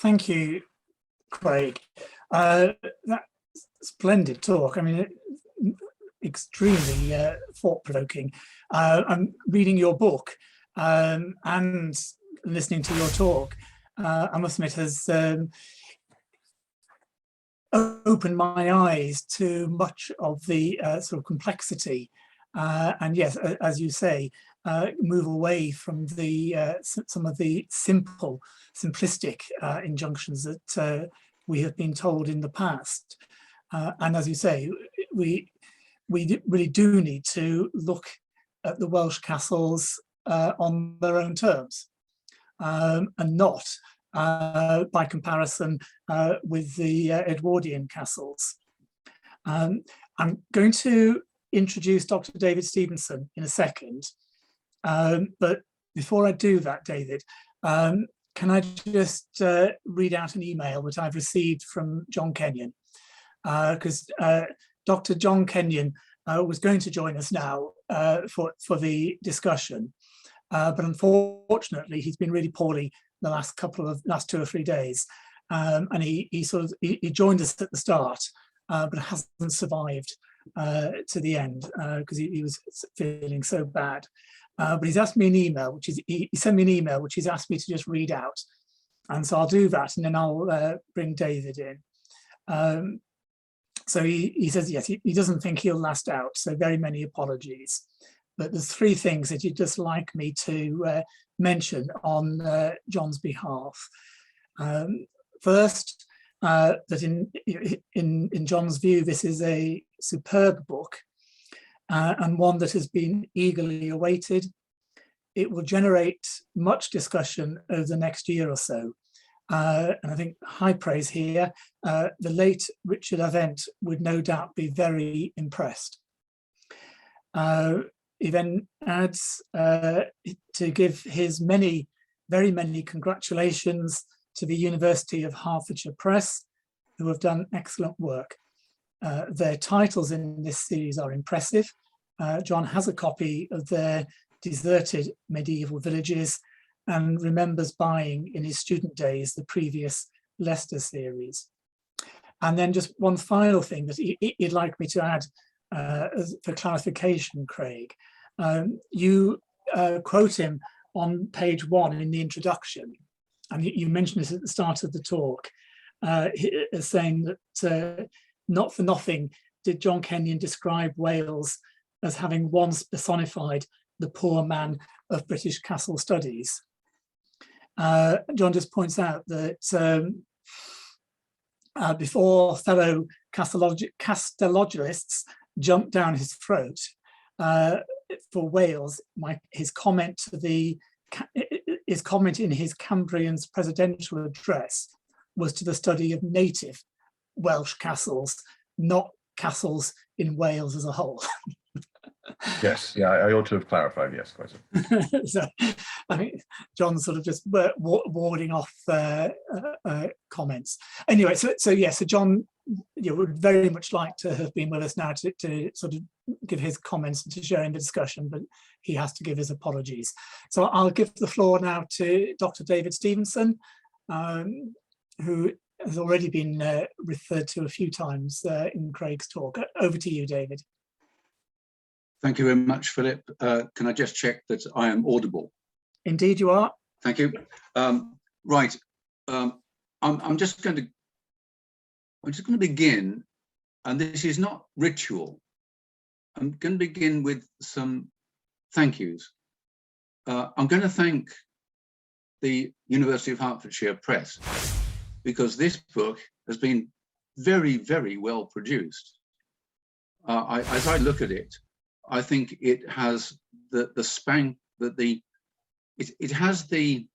Thank you, Craig. That splendid talk. I mean, extremely thought-provoking. I'm reading your book and listening to your talk. I must admit, has opened my eyes to much of the sort of complexity. And yes, as you say, move away from the some of the simplistic injunctions that we have been told in the past. And as you say, we really do need to look at the Welsh castles on their own terms, and not by comparison with the Edwardian castles. I'm going to introduce Dr. David Stevenson in a second, but before I do that, David, can I just read out an email that I've received from John Kenyon, because Dr. John Kenyon was going to join us now for the discussion, but unfortunately he's been really poorly the last 2 or 3 days, and he joined us at the start, but hasn't survived to the end because he was feeling so bad. But he's asked me an email, he sent me an email which he's asked me to just read out, and so I'll do that, and then I'll bring David in. So he says yes, he doesn't think he'll last out, so very many apologies. But there's 3 things that he'd just like me to mention on John's behalf. First, that in John's view, this is a superb book, and one that has been eagerly awaited. It will generate much discussion over the next year or so. And I think high praise here. The late Richard Avent would no doubt be very impressed. He then adds to give his very many congratulations to the University of Hertfordshire Press, who have done excellent work. Their titles in this series are impressive. John has a copy of their Deserted Medieval Villages and remembers buying in his student days the previous Leicester series. And then just one final thing that he'd like me to add for clarification, Craig. You quote him on page 1 in the introduction, and you mentioned this at the start of the talk, saying that not for nothing did John Kenyon describe Wales as having once personified the poor man of British castle studies. John just points out that before fellow Castellologists jumped down his throat for Wales, his comment in his Cambrian's presidential address was to the study of native Welsh castles, not castles in Wales as a whole. Yes, yeah, I ought to have clarified, yes, quite so. So I think John's sort of just warding off comments. Anyway, so John, would very much like to have been with us now to sort of give his comments and to share in the discussion, but he has to give his apologies. So I'll give the floor now to Dr. David Stevenson, who has already been referred to a few times in Craig's talk. Over to you, David. Thank you very much, Philip. Can I just check that I am audible? Indeed you are. Thank you. Right. I'm just going to begin, and this is not ritual. I'm going to begin with some thank yous. I'm going to thank the University of Hertfordshire Press, because this book has been very, very well produced. As I look at it, I think it has it has the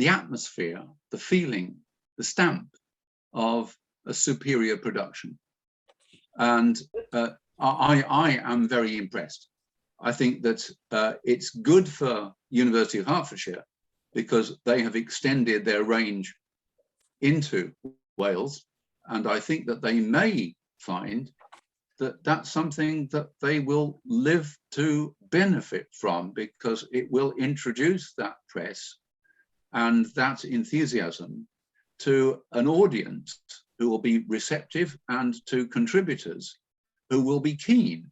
atmosphere, the feeling, the stamp of a superior production, and I am very impressed. I think that it's good for University of Hertfordshire because they have extended their range into Wales, and I think that they may find that that's something that they will live to benefit from, because it will introduce that press and that enthusiasm to an audience who will be receptive and to contributors who will be keen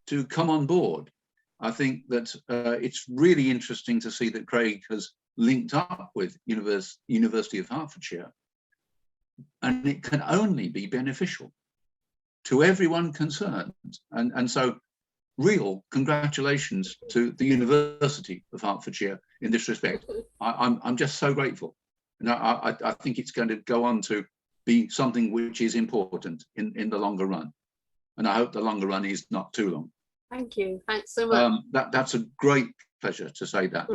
to come on board. I think that it's really interesting to see that Craig has linked up with University of Hertfordshire, and it can only be beneficial to everyone concerned. And so real congratulations to the University of Hertfordshire in this respect. I'm just so grateful. And I think it's going to go on to be something which is important in the longer run. And I hope the longer run is not too long. Thank you. Thanks so much. That's a great pleasure to say that.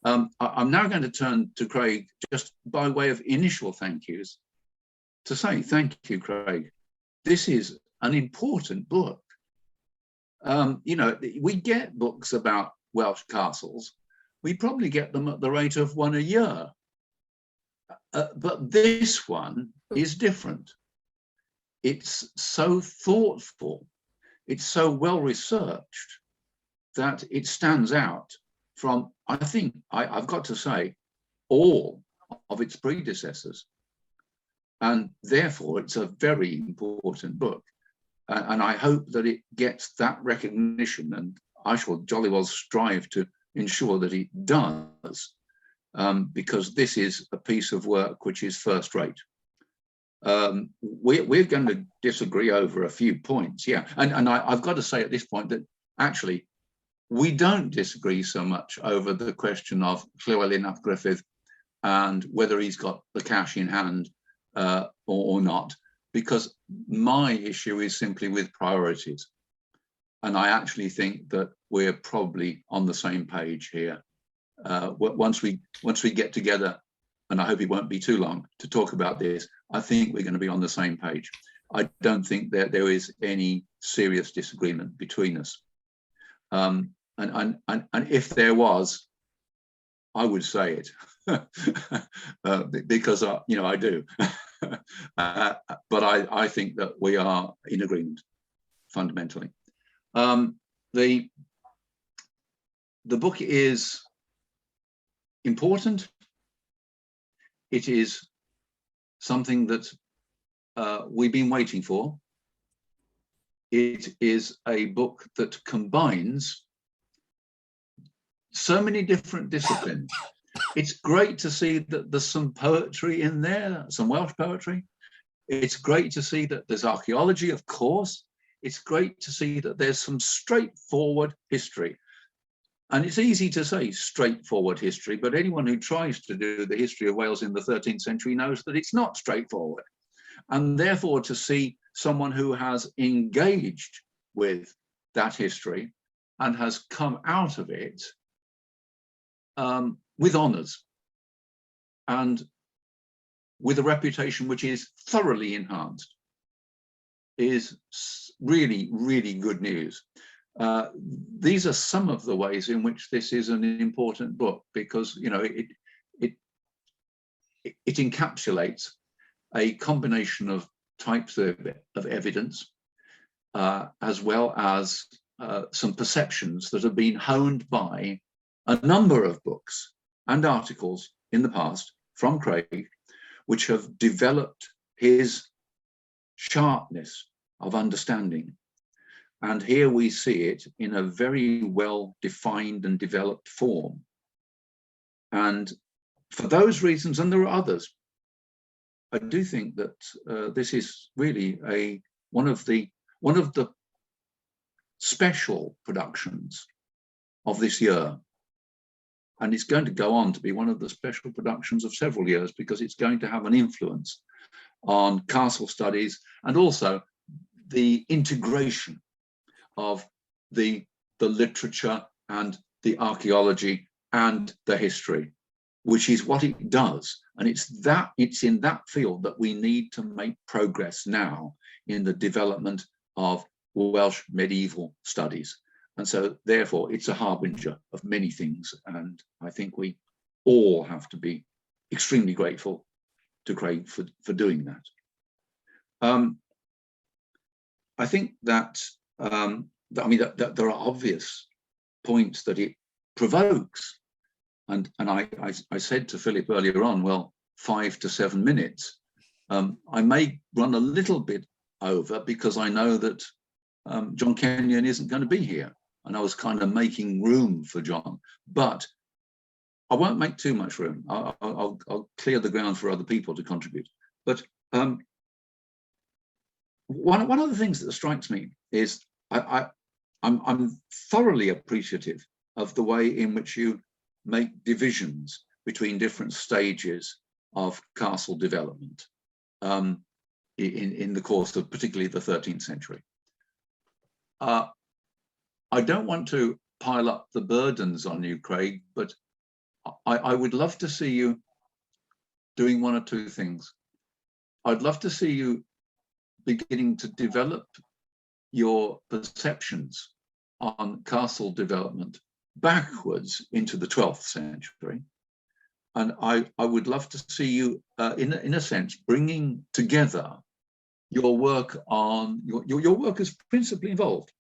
I'm now going to turn to Craig, just by way of initial thank yous, to say thank you, Craig. This is an important book. You know, we get books about Welsh castles. We probably get them at the rate of one a year. But this one is different. It's so thoughtful. It's so well researched that it stands out from, I think, I've got to say, all of its predecessors. And therefore, it's a very important book. And I hope that it gets that recognition, and I shall jolly well strive to ensure that it does, because this is a piece of work which is first rate. We're going to disagree over a few points, yeah. And I've got to say at this point that actually we don't disagree so much over the question of Llywelyn ap Gruffudd and whether he's got the cash in hand or not, because my issue is simply with priorities. And I actually think that we're probably on the same page here. Once we get together, and I hope it won't be too long to talk about this, I think we're going to be on the same page. I don't think that there is any serious disagreement between us. And if there was, I would say it, because you know, I do. But I think that we are in agreement fundamentally. The book is important. It is something that we've been waiting for. It is a book that combines so many different disciplines. It's great to see that there's some poetry in there, some Welsh poetry. It's great to see that there's archaeology, of course. It's great to see that there's some straightforward history. And it's easy to say straightforward history, but anyone who tries to do the history of Wales in the 13th century knows that it's not straightforward. And therefore, to see someone who has engaged with that history and has come out of it with honours and with a reputation which is thoroughly enhanced is really, really good news. These are some of the ways in which this is an important book, because you know it encapsulates a combination of types of evidence, as well as some perceptions that have been honed by a number of books and articles in the past from Craig, which have developed his sharpness of understanding. And here we see it in a very well defined and developed form. And for those reasons, and there are others, I do think that this is really one of the special productions of this year. And it's going to go on to be one of the special productions of several years, because it's going to have an influence on castle studies and also the integration of the literature and the archaeology and the history, which is what it does. And it's in that field that we need to make progress now in the development of Welsh medieval studies. And so therefore it's a harbinger of many things. And I think we all have to be extremely grateful to Craig for doing that. I think that that there are obvious points that it provokes, and I said to Philip earlier on, well, 5 to 7 minutes. I may run a little bit over because I know that John Kenyon isn't going to be here, and I was kind of making room for John, but I won't make too much room. I'll clear the ground for other people to contribute. But one of the things that strikes me is I'm thoroughly appreciative of the way in which you make divisions between different stages of castle development in the course of particularly the 13th century. I don't want to pile up the burdens on you, Craig, but I would love to see you doing one or two things. I'd love to see you beginning to develop your perceptions on castle development backwards into the 12th century. And I would love to see you, in a sense, bringing together your work on, your work is principally involved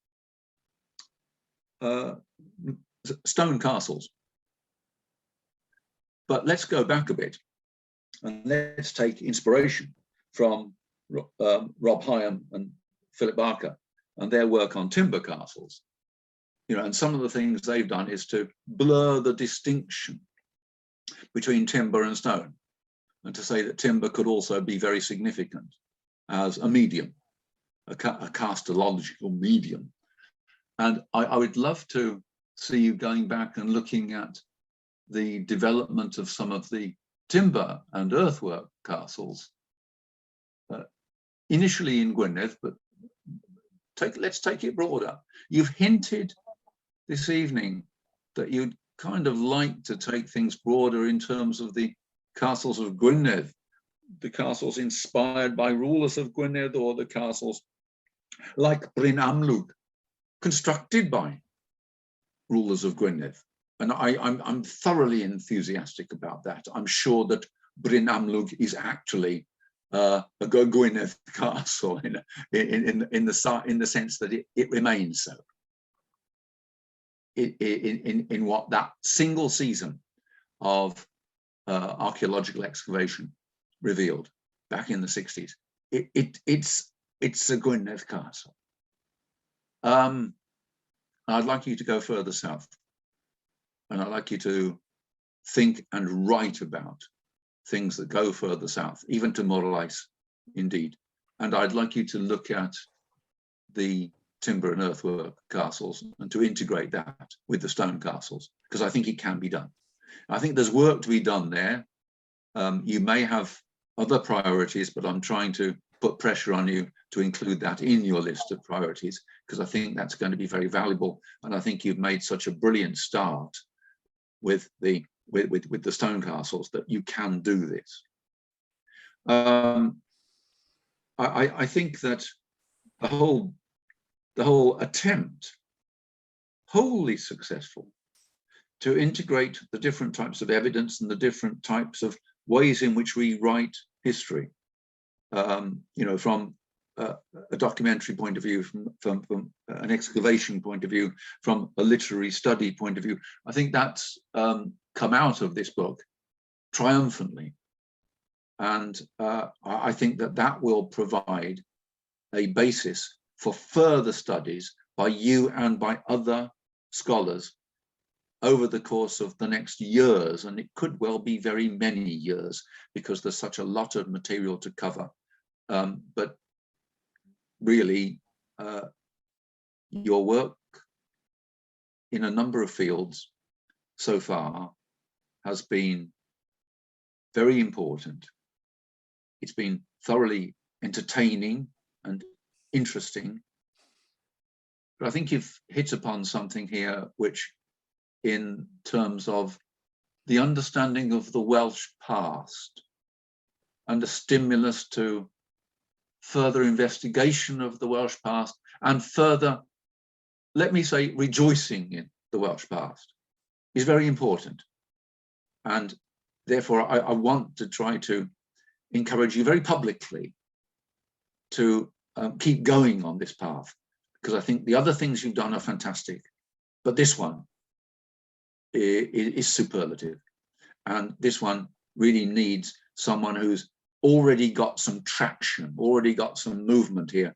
stone castles. But let's go back a bit and let's take inspiration from Rob Hyam and Philip Barker and their work on timber castles. You know, and some of the things they've done is to blur the distinction between timber and stone, and to say that timber could also be very significant as a medium, a castological medium. And I would love to see you going back and looking at the development of some of the timber and earthwork castles, initially in Gwynedd, but let's take it broader. You've hinted this evening that you'd kind of like to take things broader in terms of the castles of Gwynedd, the castles inspired by rulers of Gwynedd, or the castles like Bryn Amlwg, constructed by rulers of Gwynedd. And I'm thoroughly enthusiastic about that. I'm sure that Bryn Amlwg is actually a Gwynedd castle in the sense that it remains so. In what that single season of archaeological excavation revealed back in the 60s, it's a Gwynedd castle. I'd like you to go further south, and I'd like you to think and write about things that go further south, even to Morlais, indeed. And I'd like you to look at the timber and earthwork castles and to integrate that with the stone castles, because I think it can be done. I think there's work to be done there. You may have other priorities, but I'm trying to put pressure on you to include that in your list of priorities, because I think that's going to be very valuable. And I think you've made such a brilliant start with the stone castles that you can do this. I think that the whole attempt, wholly successful, to integrate the different types of evidence and the different types of ways in which we write history, you know, from a documentary point of view, from an excavation point of view, from a literary study point of view. I think that's come out of this book triumphantly. And I think that will provide a basis for further studies by you and by other scholars over the course of the next years. And it could well be very many years, because there's such a lot of material to cover. But really, your work in a number of fields so far has been very important. It's been thoroughly entertaining and interesting. But I think you've hit upon something here which, in terms of the understanding of the Welsh past and a stimulus to further investigation of the Welsh past, and further, let me say, rejoicing in the Welsh past, is very important. And therefore, I want to try to encourage you very publicly to keep going on this path, because I think the other things you've done are fantastic, but this one is superlative. And this one really needs someone who's already got some traction, already got some movement here.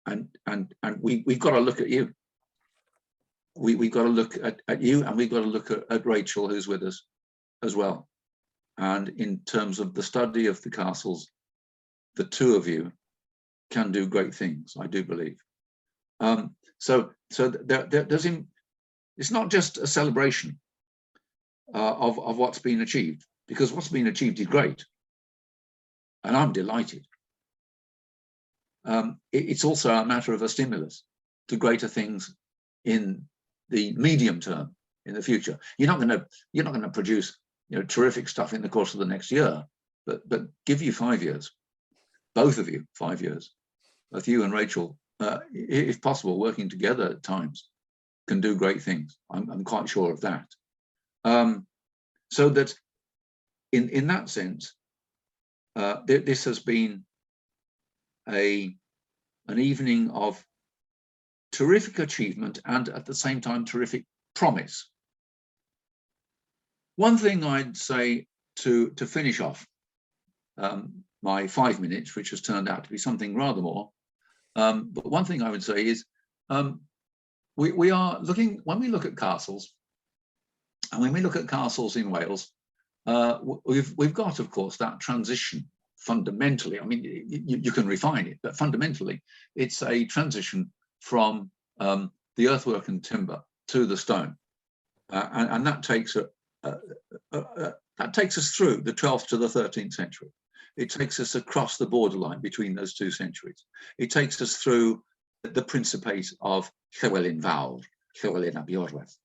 And we've got to look at you. We've got to look at you, and we've got to look at Rachel, who's with us as well. And in terms of the study of the castles, the two of you can do great things, I do believe. So it's not just a celebration of what's been achieved, because what's been achieved is great, and I'm delighted. It's also a matter of a stimulus to greater things in the medium term, in the future. You're not going to produce terrific stuff in the course of the next year, but give you 5 years, both of you 5 years. Both you and Rachel, if possible, working together at times, can do great things. I'm quite sure of that. So that in that sense, this has been an evening of terrific achievement and at the same time terrific promise. One thing I'd say to finish off my 5 minutes, which has turned out to be something rather more, but one thing I would say is we are looking, when we look at castles, and when we look at castles in Wales, we've got, of course, that transition fundamentally. I mean, you can refine it, but fundamentally, it's a transition from the earthwork and timber to the stone, and that takes us through the 12th to the 13th century. It takes us across the borderline between those two centuries. It takes us through the Principate of Llywelyn I, Llywelyn ab Iorwerth.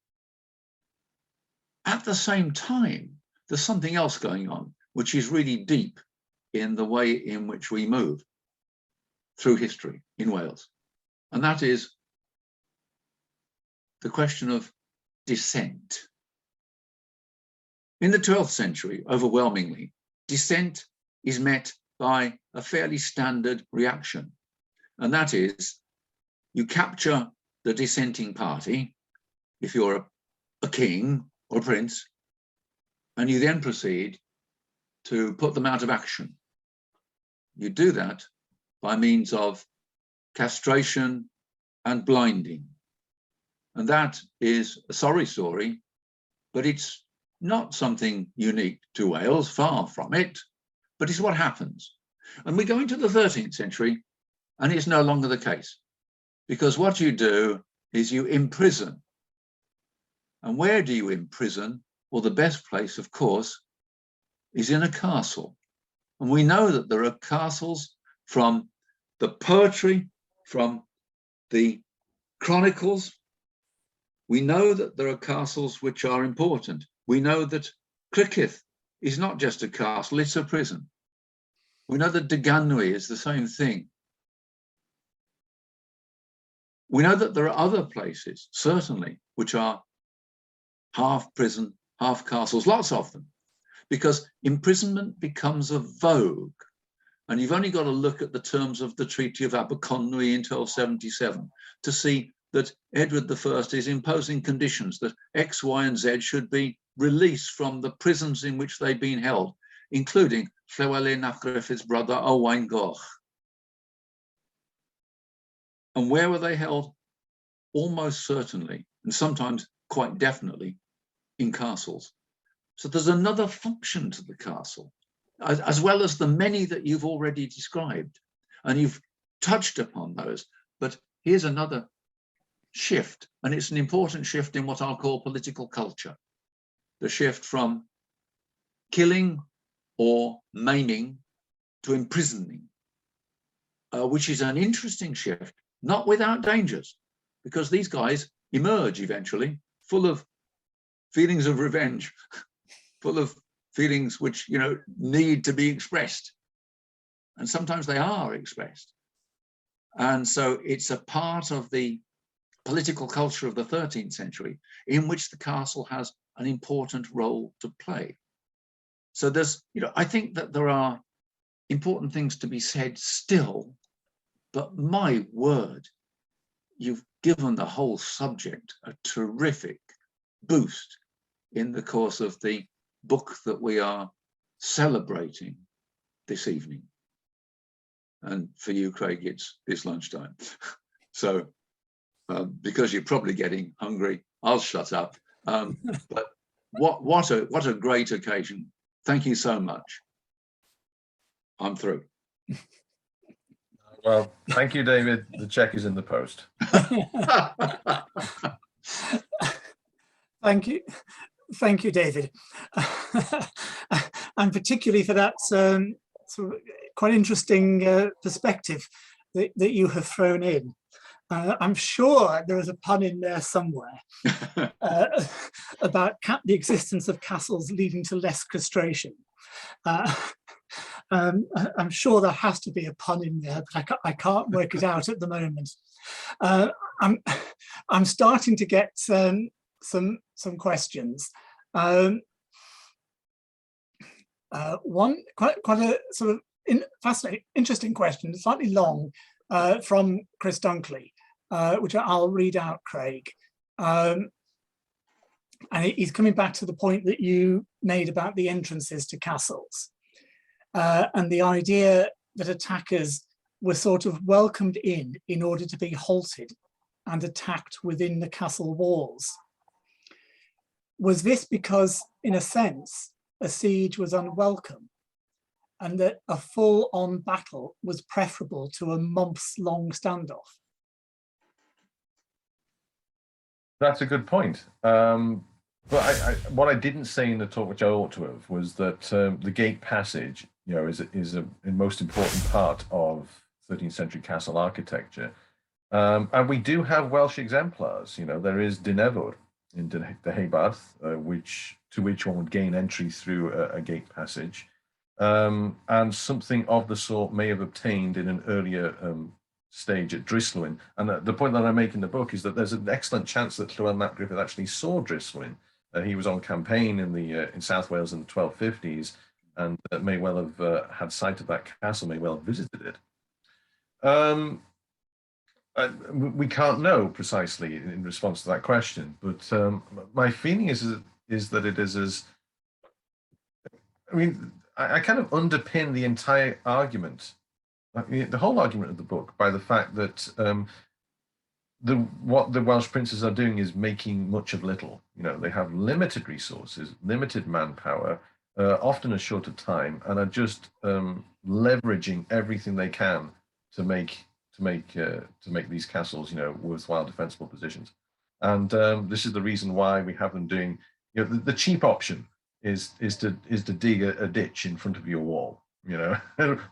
At the same time, there's something else going on, which is really deep in the way in which we move through history in Wales. And that is the question of dissent. In the 12th century, overwhelmingly, dissent is met by a fairly standard reaction. And that is, you capture the dissenting party, if you're a king or a prince, and you then proceed to put them out of action. You do that by means of castration and blinding. And that is a sorry story, but it's not something unique to Wales, far from it, but it's what happens. And we go into the 13th century, and it's no longer the case, because what you do is you imprison. And where do you imprison? Well, the best place, of course, is in a castle. And we know that there are castles from the poetry, from the chronicles. We know that there are castles which are important. We know that Criccieth is not just a castle, it's a prison. We know that Conwy is the same thing. We know that there are other places, certainly, which are half prison, half castles, lots of them, because imprisonment becomes a vogue. And you've only got to look at the terms of the Treaty of Aberconwy in 1277 to see that Edward I is imposing conditions that X, Y, and Z should be released from the prisons in which they've been held, including Llywelyn ap Gruffudd's brother Owain Goch. And where were they held? Almost certainly, and sometimes quite definitely, in castles. So there's another function to the castle, as well as the many that you've already described, and you've touched upon those. But here's another shift, and it's an important shift in what I'll call political culture. The shift from killing or maiming to imprisoning, which is an interesting shift, not without dangers, because these guys emerge eventually full of feelings of revenge, full of feelings which, need to be expressed. And sometimes they are expressed. And so it's a part of the political culture of the 13th century in which the castle has an important role to play. So there's, I think that there are important things to be said still, but my word, you've given the whole subject a terrific boost in the course of the book that we are celebrating this evening. And for you, Craig, it's lunchtime. So because you're probably getting hungry, I'll shut up. But what a great occasion. Thank you so much. I'm through. Well, thank you, David. The check is in the post. Thank you, David, and particularly for that sort of quite interesting perspective that you have thrown in. I'm sure there is a pun in there somewhere about the existence of castles leading to less castration. I'm sure there has to be a pun in there, but I can't work it out at the moment. I'm starting to get some questions. One quite a sort of fascinating, interesting question, slightly long, from Chris Dunkley, which I'll read out, Craig. And he's coming back to the point that you made about the entrances to castles, and the idea that attackers were sort of welcomed in order to be halted and attacked within the castle walls. Was this because, in a sense, a siege was unwelcome, and that a full-on battle was preferable to a months-long standoff? That's a good point. But what I didn't say in the talk, which I ought to have, was that the gate passage, you know, is a most important part of 13th century castle architecture. And we do have Welsh exemplars. You know, there is Dynevor in the Haybarth, to which one would gain entry through a gate passage. And something of the sort may have obtained in an earlier stage at Llywelyn. And the point that I make in the book is that there's an excellent chance that Llywelyn ap Gruffudd actually saw Llywelyn. He was on campaign in South Wales in the 1250s, and may well have had sight of that castle, may well have visited it. We can't know precisely in response to that question, but my feeling is that it is as, I mean, I kind of underpin the entire argument, the whole argument of the book, by the fact that what the Welsh princes are doing is making much of little. You know, they have limited resources, limited manpower, often a shorter time, and are just leveraging everything they can to make these castles, you know, worthwhile defensible positions. And this is the reason why we have them doing, you know, the cheap option is to dig a ditch in front of your wall. You know,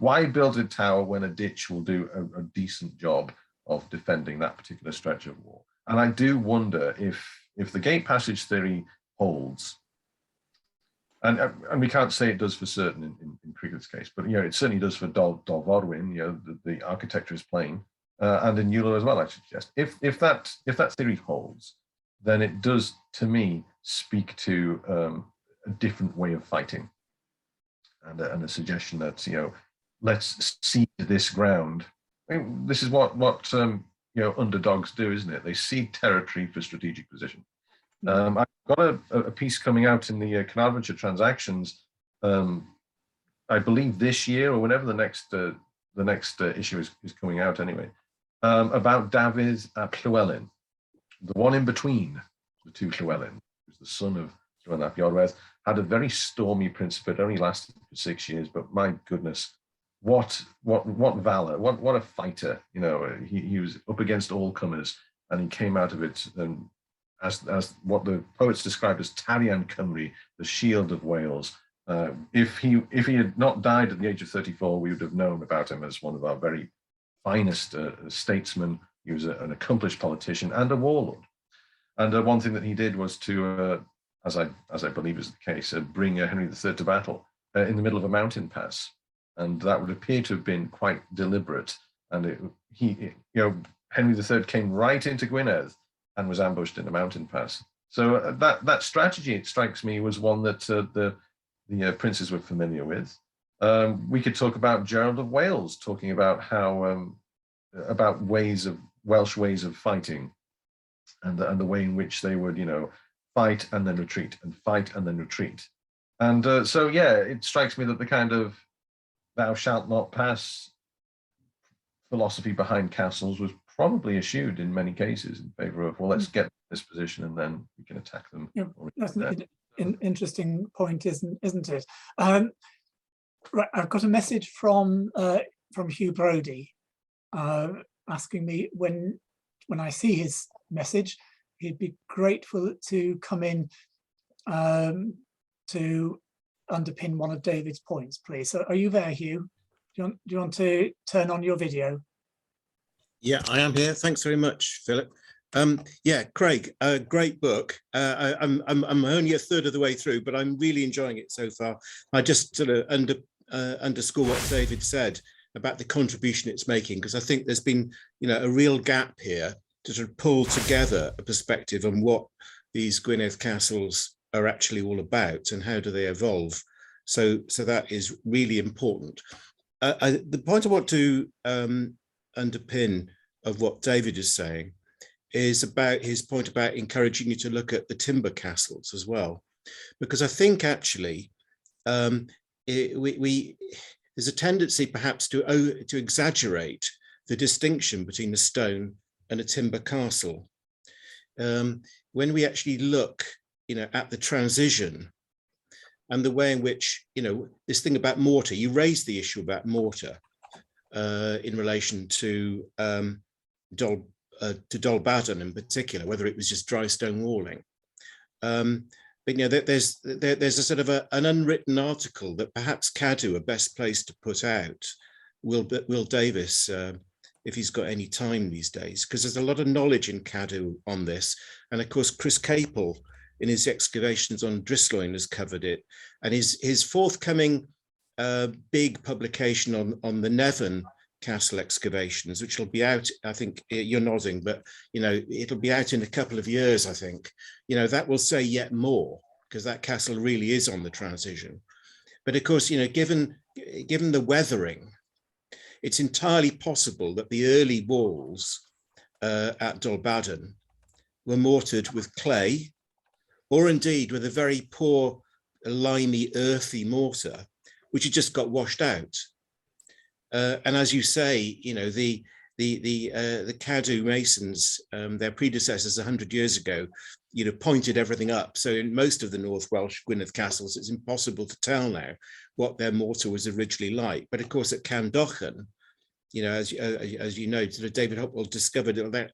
why build a tower when a ditch will do a decent job of defending that particular stretch of wall? And I do wonder if the gate passage theory holds, and we can't say it does for certain in Crickett's case, but you know, it certainly does for Dol Forwyn. You know, the architecture is plain, and in Llywelyn as well, I should suggest. If that theory holds, then it does, to me, speak to a different way of fighting, and a suggestion that, you know, let's cede this ground. I mean, this is what you know, underdogs do, isn't it? They cede territory for strategic position. I've got a piece coming out in the Caernarfonshire Transactions, I believe this year, or whenever the next issue is coming out anyway, about Dafydd ap Llywelyn, the one in between the two Llywelyn, who's the son of Llywelyn ap Iorwerth, had a very stormy principate, only lasted for 6 years, but my goodness, what valor, what a fighter. You know, he was up against all comers, and he came out of it as what the poets described as Tarian Cymru, the shield of Wales. If he had not died at the age of 34, we would have known about him as one of our very finest statesmen. He was an accomplished politician and a warlord. And one thing that he did was to, as I believe is the case, bring Henry III to battle in the middle of a mountain pass, and that would appear to have been quite deliberate. And Henry III came right into Gwynedd and was ambushed in a mountain pass. So that strategy, it strikes me, was one that the princes were familiar with. We could talk about Gerald of Wales, talking about how about Welsh ways of fighting, and the way in which they would, you know, fight and then retreat, and fight and then retreat. And so yeah, it strikes me that thou shalt not pass philosophy behind castles was probably eschewed in many cases in favor of, well, let's get this position and then we can attack them. Yeah, that's an interesting point, isn't it? Right, I've got a message from Hugh Brodie asking me when I see his message, he'd be grateful to come in to underpin one of David's points, please. So are you there, Hugh? Do you want to turn on your video? Yeah, I am here. Thanks very much, Philip. Yeah, Craig, great book. I'm only a third of the way through, but I'm really enjoying it so far. I just sort of underscore what David said about the contribution it's making, because I think there's been, a real gap here to sort of pull together a perspective on what these Gwynedd castles are actually all about and how do they evolve. So that is really important. The point I want to underpin of what David is saying is about his point about encouraging you to look at the timber castles as well, because I think actually there's a tendency perhaps to exaggerate the distinction between a stone and a timber castle. When we actually look, at the transition and the way in which, this thing about mortar, you raised the issue about mortar in relation to Dolbadan in particular, whether it was just dry stone walling. But there's a sort of an unwritten article that perhaps Cadw are best placed to put out. Will Davis, if he's got any time these days, because there's a lot of knowledge in Cadw on this, and of course Chris Capel in his excavations on Drysloin has covered it, and his forthcoming big publication on the Nevern castle excavations, which will be out, I think you're nodding, but it'll be out in a couple of years, I think. That will say yet more, because that castle really is on the transition. But of course, given the weathering, it's entirely possible that the early walls at Dolbadan were mortared with clay, or indeed with a very poor limey, earthy mortar, which had just got washed out. And as you say, the Cadw masons, their predecessors 100 years ago, pointed everything up. So in most of the North Welsh Gwynedd castles, it's impossible to tell now what their mortar was originally like. But of course, at Caernarfon, as you know, sort of David Hopwell discovered that,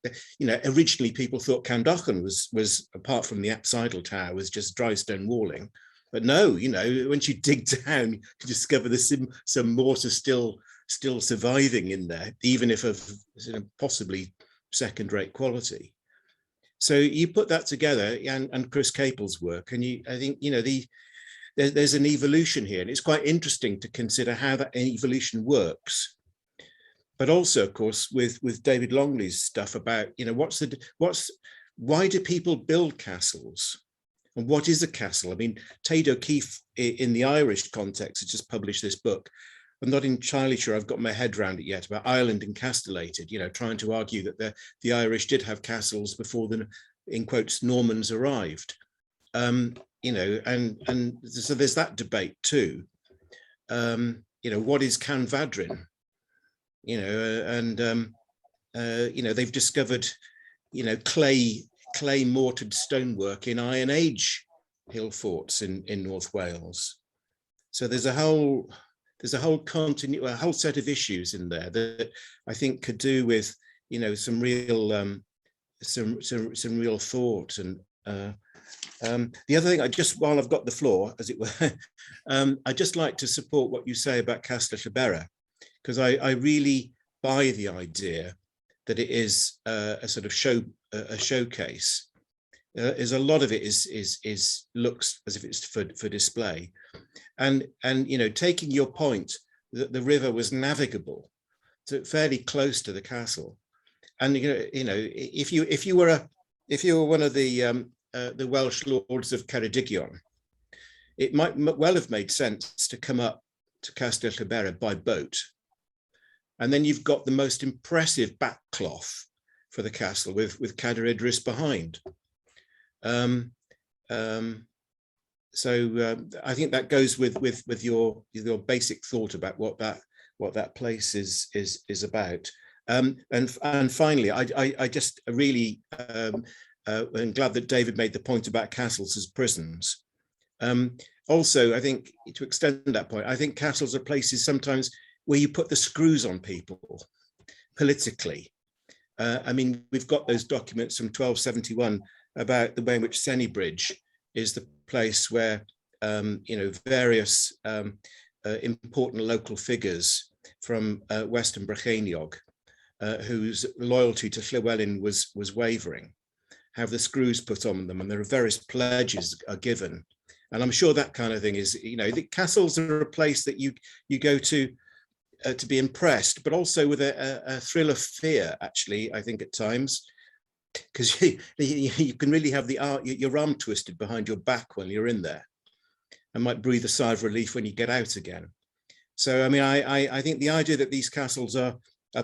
originally people thought Caernarfon was apart from the apsidal tower was just dry stone walling. But no, once you dig down, you discover there's some mortar still surviving in there, even if of possibly second-rate quality. So you put that together, and Chris Capel's work, and I think there's an evolution here, and it's quite interesting to consider how that evolution works. But also, of course, with David Longley's stuff about why do people build castles? And what is a castle? I mean, Taid O'Keefe in the Irish context has just published this book. I'm not entirely sure I've got my head around it yet, about Ireland encastellated, trying to argue that the Irish did have castles before the, in quotes, Normans arrived. And so there's that debate too. What is Canfadrin? They've discovered, clay mortared stonework in Iron Age hill forts in North Wales. So there's a whole set of issues in there that I think could do with some real thought. And the other thing, while I've got the floor, as it were, I'd just like to support what you say about Castell Llywelyn, because I really buy the idea that it is a sort of showcase. Is a lot of it is looks as if it's for display, and taking your point that the river was navigable, so fairly close to the castle, and if you were one of the Welsh lords of Ceredigion, it might well have made sense to come up to Castell Llywelyn by boat, and then you've got the most impressive backcloth for the castle with Cadair Idris behind. I think that goes with your basic thought about what that place is about. And finally, I just really am glad that David made the point about castles as prisons. Also, I think to extend that point, I think castles are places sometimes where you put the screws on people politically. I mean, we've got those documents from 1271 about the way in which Sennybridge is the place where various important local figures from Western Brycheiniog, whose loyalty to Llywelyn was wavering, have the screws put on them, and there are various pledges are given. And I'm sure that kind of thing is, the castles are a place that you go to be impressed, but also with a thrill of fear, actually, I think at times, because you can really have your arm twisted behind your back when you're in there, and might breathe a sigh of relief when you get out again. So, I mean, I think the idea that these castles are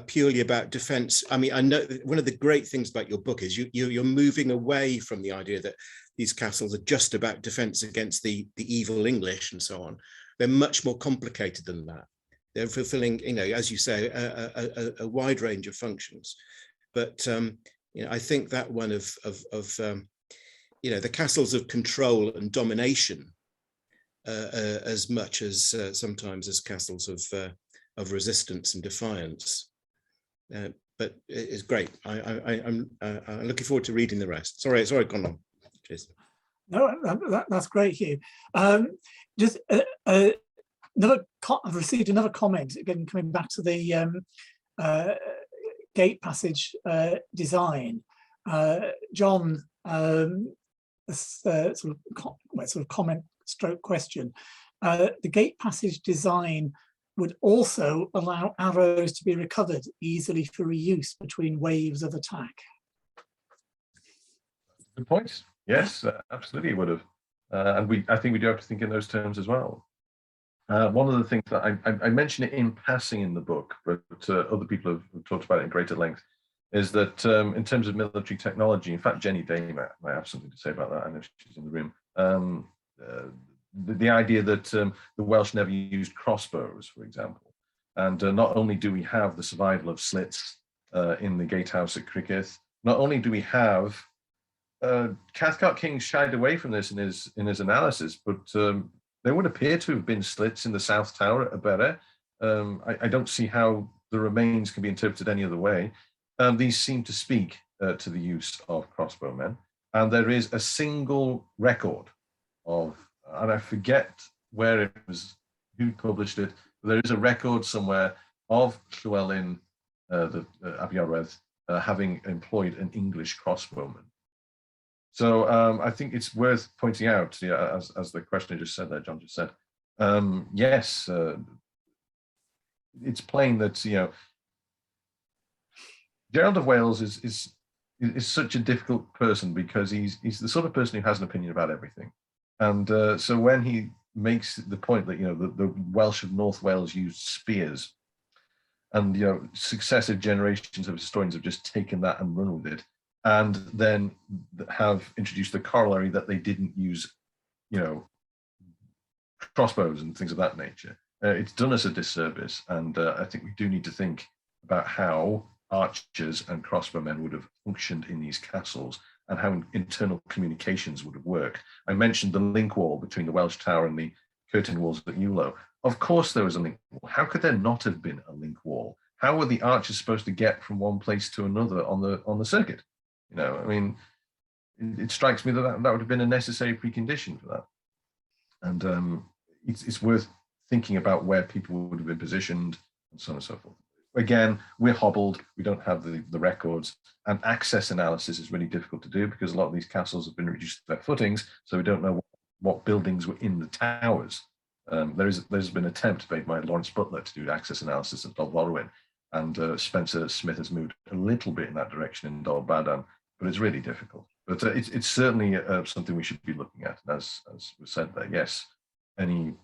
purely about defense. I mean, I know one of the great things about your book is you're moving away from the idea that these castles are just about defense against the evil English and so on. They're much more complicated than that. They're fulfilling, as you say, a wide range of functions. But I think that one of the castles of control and domination, as much as sometimes as castles of resistance and defiance. But it's great. I'm looking forward to reading the rest. Sorry, gone on. Cheers. No, that's great, Hugh. I've received another comment, again, coming back to the gate passage design. John, sort of comment stroke question. The gate passage design would also allow arrows to be recovered easily for reuse between waves of attack. Good point. Yes, absolutely, it would have. And I think we do have to think in those terms as well. One of the things that I mention it in passing in the book, but other people have talked about it in greater length, is that in terms of military technology, in fact, Jenny Day might have something to say about that. I know she's in the room. The idea that the Welsh never used crossbows, for example. And not only do we have the survival of slits in the gatehouse at Criccieth, not only do we have Cathcart King shied away from this in his analysis, but there would appear to have been slits in the South Tower at Borough. I don't see how the remains can be interpreted any other way. These seem to speak to the use of crossbowmen, and there is a single record of, and I forget where it was, who published it, but there is a record somewhere of Llywelyn ab Iorwerth having employed an English crossbowman. So I think it's worth pointing out, as the questioner just said there, John just said, yes, it's plain that Gerald of Wales is such a difficult person because he's the sort of person who has an opinion about everything, and so when he makes the point that the Welsh of North Wales used spears, and successive generations of historians have just taken that and run with it, and then have introduced the corollary that they didn't use, crossbows and things of that nature. It's done us a disservice, and I think we do need to think about how archers and crossbowmen would have functioned in these castles and how internal communications would have worked. I mentioned the link wall between the Welsh Tower and the curtain walls at Ewloe. Of course there was a link wall. How could there not have been a link wall? How were the archers supposed to get from one place to another on the circuit? I mean, it strikes me that would have been a necessary precondition for that. And it's worth thinking about where people would have been positioned and so on and so forth. Again, we're hobbled, we don't have the records, and access analysis is really difficult to do because a lot of these castles have been reduced to their footings, so we don't know what buildings were in the towers. There's been an attempt made by Lawrence Butler to do access analysis at Dolforwyn, and Spencer Smith has moved a little bit in that direction in Dolbadan, but it's really difficult. But it's certainly something we should be looking at. And as was said there, yes, any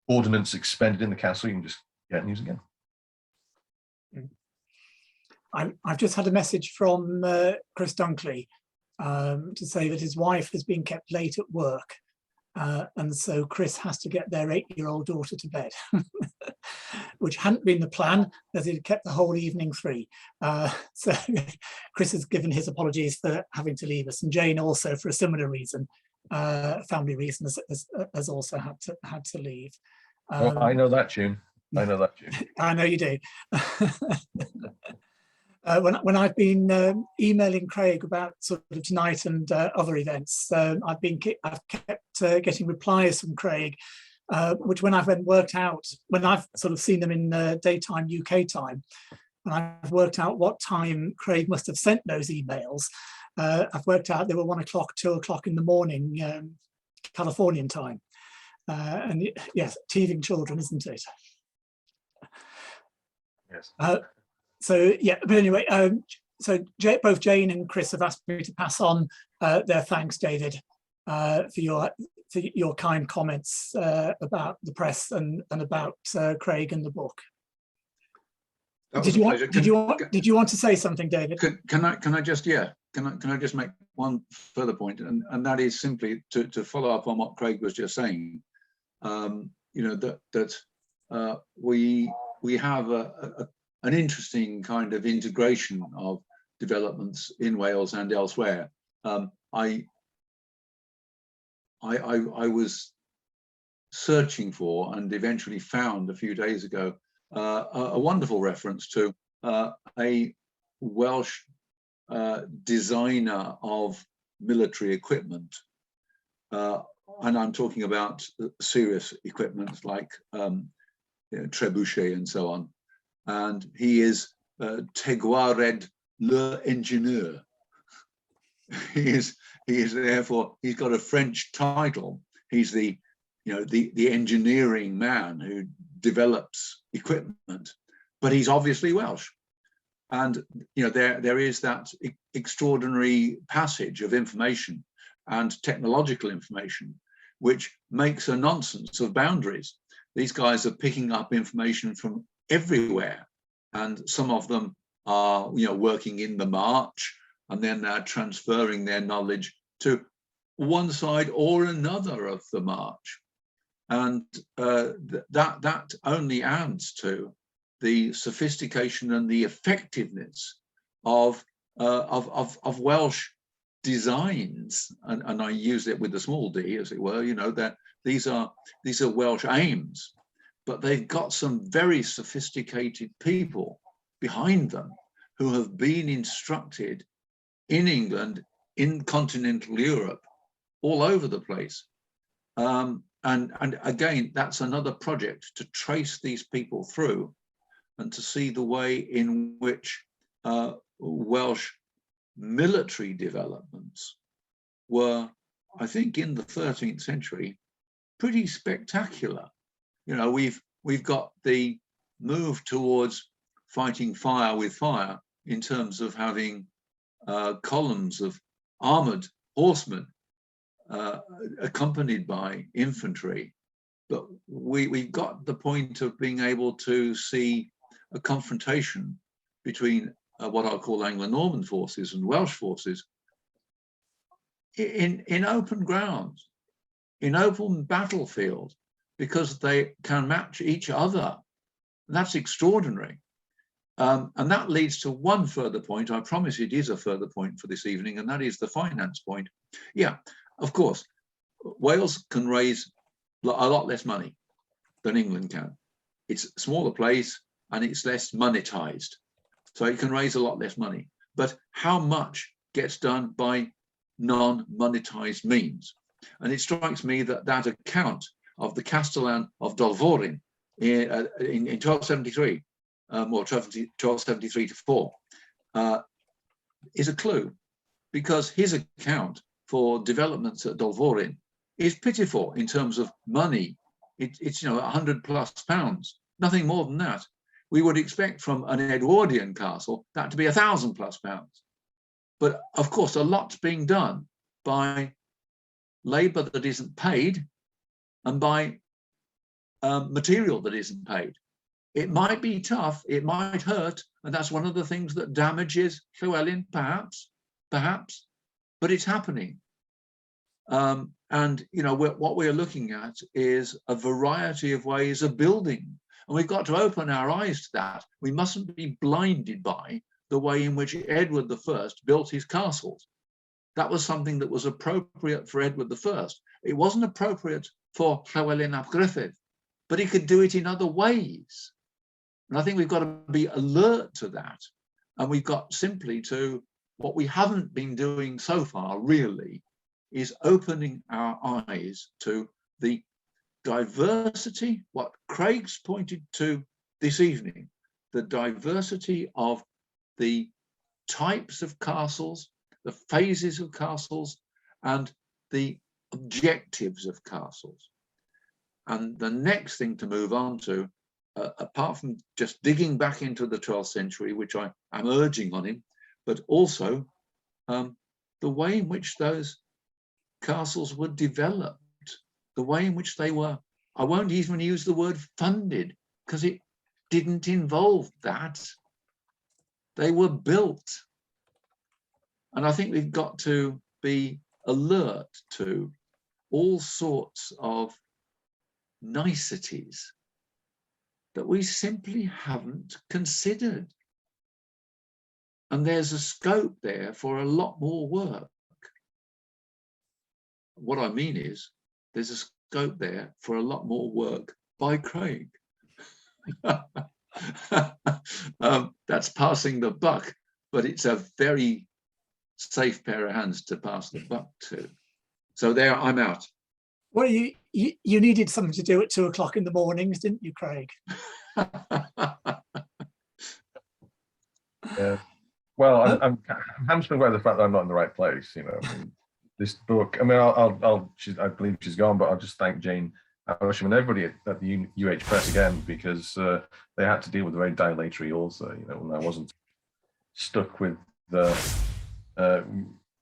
ordnance expended in the castle, you can just get and use again. I've just had a message from Chris Dunkley to say that his wife has been kept late at work, And so Chris has to get their 8-year-old daughter to bed, which hadn't been the plan, as he'd kept the whole evening free. So Chris has given his apologies for having to leave us, and Jane also, for a similar reason, family reasons, has also had to leave. Oh, I know that tune. I know that tune. I know you do. When I've been emailing Craig about sort of tonight and other events, I've kept getting replies from Craig, which when I've worked out, when I've sort of seen them in daytime UK time, when I've worked out what time Craig must have sent those emails, I've worked out they were 1 o'clock, 2 o'clock in the morning, Californian time. And yes, teething children, isn't it? Yes. So yeah, but anyway, so both Jane and Chris have asked me to pass on their thanks, David, for your kind comments about the press and about Craig and the book. Did you want to say something, David? Can I just make one further point, and that is simply to follow up on what Craig was just saying. You know, that we have an interesting kind of integration of developments in Wales and elsewhere. I was searching for and eventually found a few days ago a wonderful reference to a Welsh designer of military equipment, and I'm talking about serious equipment like trebuchet and so on. And he is Tegwared l'Ingénieur. He is therefore, he's got a French title. He's the engineering man who develops equipment, but he's obviously Welsh. And there is that extraordinary passage of information and technological information, which makes a nonsense of boundaries. These guys are picking up information from everywhere, and some of them are working in the march, and then they're transferring their knowledge to one side or another of the march, and that only adds to the sophistication and the effectiveness of Welsh designs, and I use it with a small d, as it were. That these are Welsh aims, but they've got some very sophisticated people behind them who have been instructed in England, in continental Europe, all over the place. And again, that's another project to trace these people through and to see the way in which Welsh military developments were, I think, in the 13th century, pretty spectacular. We've got the move towards fighting fire with fire in terms of having columns of armored horsemen accompanied by infantry, but we've got the point of being able to see a confrontation between what I'll call Anglo-Norman forces and Welsh forces in open ground, in open battlefield, because they can match each other. That's extraordinary. And that leads to one further point. I promise it is a further point for this evening, and that is the finance point. Yeah, of course, Wales can raise a lot less money than England can. It's a smaller place and it's less monetized. So it can raise a lot less money. But how much gets done by non-monetized means? And it strikes me that account of the Castellan of Dolforin in 1273, or 1273 to 4, is a clue, because his account for developments at Dolforin is pitiful in terms of money. It's £100+ nothing more than that. We would expect from an Edwardian castle that to be £1,000+. But of course, a lot's being done by labour that isn't paid and by material that isn't paid. It might be tough, it might hurt, and that's one of the things that damages Llywelyn, perhaps, but it's happening. And what we're looking at is a variety of ways of building, and we've got to open our eyes to that. We mustn't be blinded by the way in which Edward I built his castles. That was something that was appropriate for Edward I. It wasn't appropriate for Llywelyn ap Gruffudd, but he could do it in other ways. And I think we've got to be alert to that. And we've got simply to, what we haven't been doing so far really, is opening our eyes to the diversity, what Craig's pointed to this evening, the diversity of the types of castles, the phases of castles, and the objectives of castles. And the next thing to move on to, apart from just digging back into the 12th century, which I am urging on him, but also the way in which those castles were developed, the way in which they were, I won't even use the word funded, because it didn't involve that. They were built. And I think we've got to be alert to all sorts of niceties that we simply haven't considered. And there's a scope there for a lot more work. What I mean is, there's a scope there for a lot more work by Craig. That's passing the buck, but it's a very safe pair of hands to pass the buck to. So there, I'm out. Well, you needed something to do at 2 o'clock in the mornings, didn't you, Craig? Yeah. Well, I'm hamstrung by the fact that I'm not in the right place. This book. I mean, I believe she's gone, but I'll just thank Jane Amersham and everybody at the UH Press again, because they had to deal with a very dilatory author. When I wasn't stuck with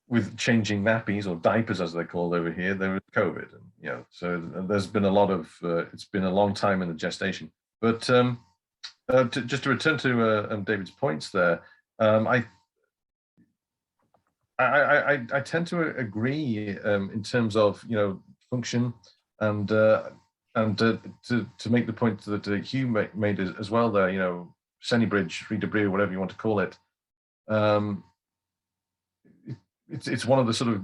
with changing nappies or diapers, as they're called over here. There was COVID, and so there's been a lot of. It's been a long time in the gestation. But just to return to David's points there, I tend to agree in terms of function, and to make the point that Hugh made as well there, Sennybridge, Rhydabrew, whatever you want to call it. It's one of the sort of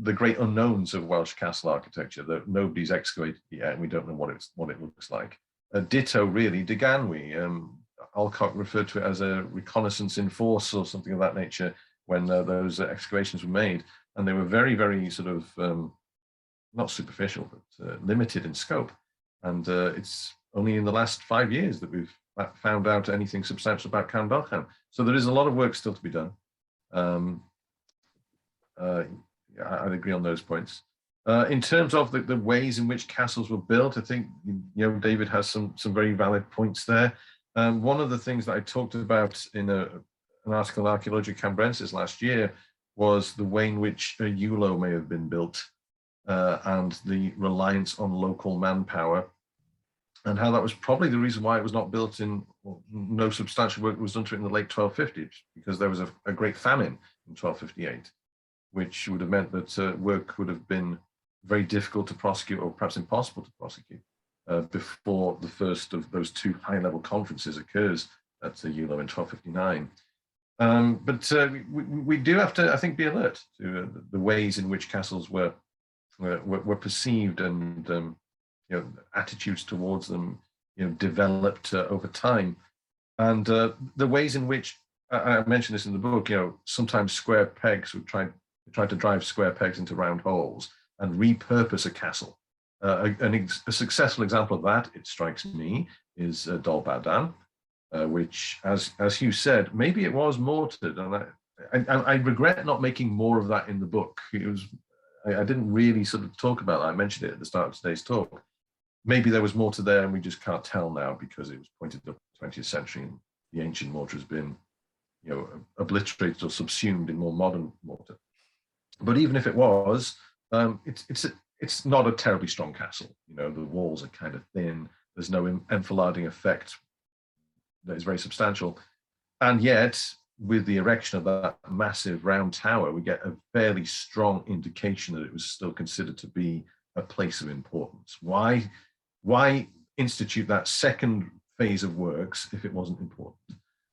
the great unknowns of Welsh castle architecture that nobody's excavated yet, and we don't know what it looks like. Ditto, really, de Ganwy. Alcock referred to it as a reconnaissance in force or something of that nature when those excavations were made, and they were very, very sort of not superficial, but limited in scope. And it's only in the last 5 years that we've found out anything substantial about Caernarfon. So there is a lot of work still to be done. I'd agree on those points. In terms of the ways in which castles were built, I think David has some very valid points there. One of the things that I talked about in an article in Archaeologia Cambrensis last year was the way in which Ewloe may have been built, and the reliance on local manpower, and how that was probably the reason why it was not built in, no substantial work was done to it in the late 1250s, because there was a great famine in 1258, which would have meant that work would have been very difficult to prosecute, or perhaps impossible to prosecute, before the first of those two high-level conferences occurs at Ewloe in 1259. But we do have to, I think, be alert to the ways in which castles were perceived, and attitudes towards them developed over time, and the ways in which I mentioned this in the book. Sometimes square pegs would try to drive square pegs into round holes and repurpose a castle. A successful example of that, it strikes me, is Dol Bawdan, which, as Hugh said, maybe it was mortared, and I regret not making more of that in the book. I didn't really sort of talk about that. I mentioned it at the start of today's talk. Maybe there was mortar there, and we just can't tell now because it was pointed up to the 20th century, and the ancient mortar has been, obliterated or subsumed in more modern mortar. But even if it was, it's not a terribly strong castle. The walls are kind of thin. There's no enfilading effect that is very substantial, and yet with the erection of that massive round tower, we get a fairly strong indication that it was still considered to be a place of importance. Why institute that second phase of works if it wasn't important?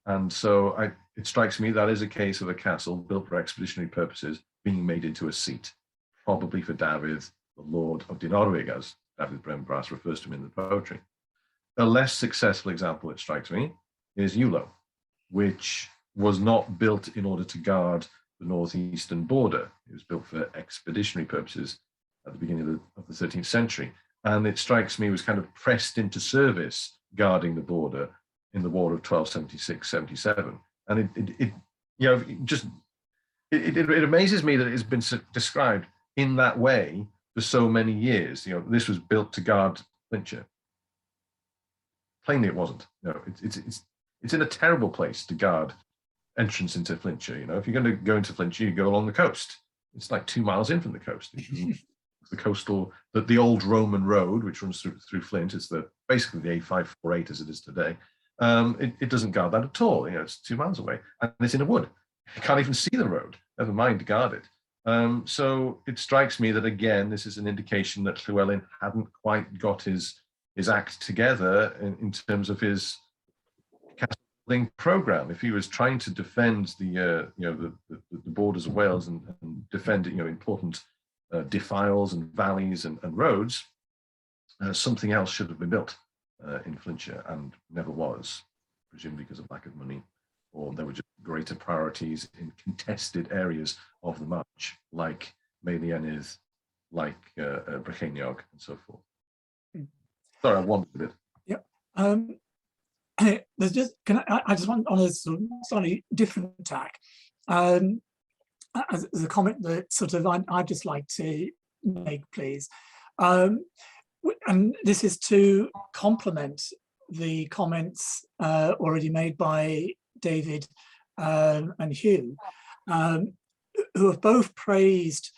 And so it strikes me that is a case of a castle built for expeditionary purposes being made into a seat, probably for David, the Lord of Dinorwig, as David Beaumaris refers to him in the poetry. A less successful example, it strikes me, is Llywelyn, which was not built in order to guard the northeastern border. It was built for expeditionary purposes at the beginning of the 13th century. And it strikes me was kind of pressed into service guarding the border in the War of 1276-77. And it amazes me that it has been described in that way for so many years. You know, this was built to guard Flintshire. Plainly it wasn't. No, it's in a terrible place to guard entrance into Flintshire. You know, if you're going to go into Flintshire, you go along the coast. It's like 2 miles in from the coast. The coastal, the old Roman road, which runs through Flint, is basically the A548 as it is today. It doesn't guard that at all. You know, it's 2 miles away, and it's in a wood. You can't even see the road, never mind to guard it. So it strikes me that again, this is an indication that Llywelyn hadn't quite got his act together in terms of his castle building program. If he was trying to defend the borders of Wales and defend important defiles and valleys and roads, something else should have been built in Flintshire and never was, presumably because of lack of money, or there were just greater priorities in contested areas of the march, like Meiliennydd, like Brycheiniog, and so forth. Sorry, I wanted a bit. Yep. There's just I just want on a sort of slightly different tack. As a comment that sort of I'd just like to make, please. And this is to complement the comments already made by David and Hugh, who have both praised,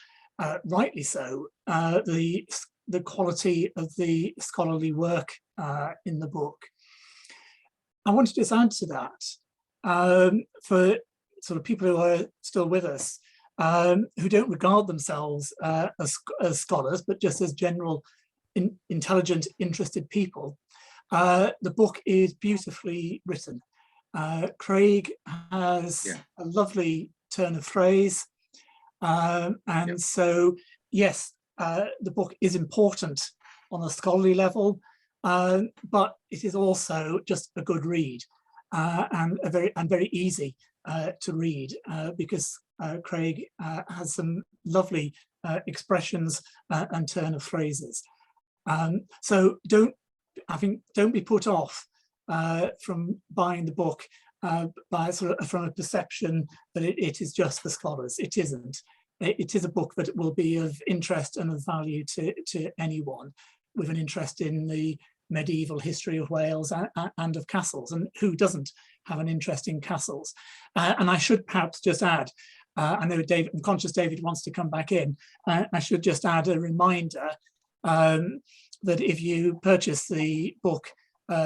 rightly so, the quality of the scholarly work in the book. I want to just add to that for sort of people who are still with us, who don't regard themselves as scholars, but just as general intelligent, interested people. The book is beautifully written. Craig has a lovely turn of phrase. So, yes, the book is important on a scholarly level, but it is also just a good read and very easy to read because Craig has some lovely expressions and turn of phrases. So don't be put off from buying the book from a perception that it is just for scholars. It isn't. It is a book that will be of interest and of value to anyone with an interest in the medieval history of Wales and of castles, and who doesn't have an interest in castles. And I should perhaps just add, I know David, I'm conscious David wants to come back in, I should just add a reminder that if you purchase the book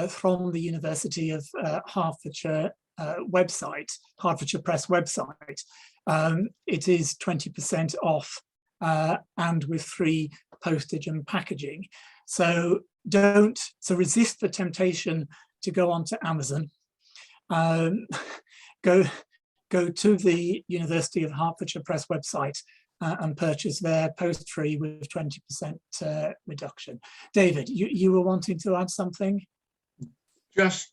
from the University of Hertfordshire website, Hertfordshire Press website, it is 20% off and with free postage and packaging. So resist the temptation to go onto Amazon. Go to the University of Hertfordshire Press website and purchase their post free with 20% reduction. David, you were wanting to add something? Just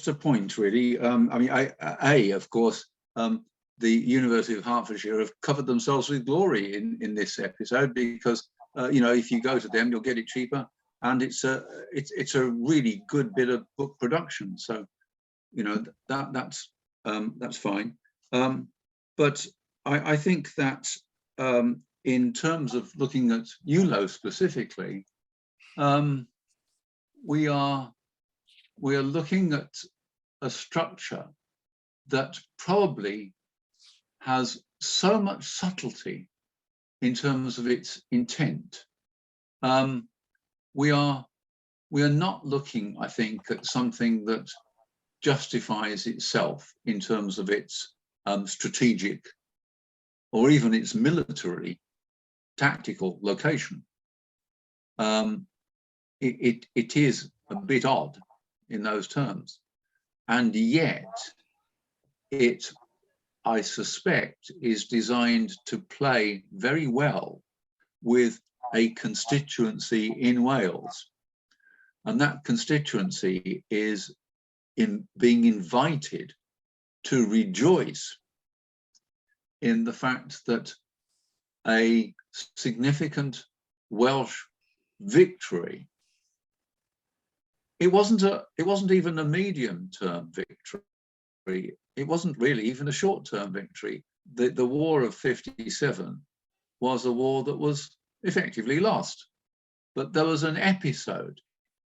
a point, really. I mean, of course, the University of Hertfordshire have covered themselves with glory in this episode because if you go to them, you'll get it cheaper, and it's a really good bit of book production. So, that's fine. But I think that in terms of looking at Llywelyn specifically, we are looking at a structure that probably has so much subtlety in terms of its intent. We are not looking, I think, at something that justifies itself in terms of its strategic or even its military tactical location. It is a bit odd in those terms, and yet it, I suspect, is designed to play very well with a constituency in Wales, and that constituency is in being invited to rejoice in the fact that a significant Welsh victory, it wasn't even a medium-term victory, it wasn't really even a short-term victory. The war of 57 was a war that was effectively lost, but there was an episode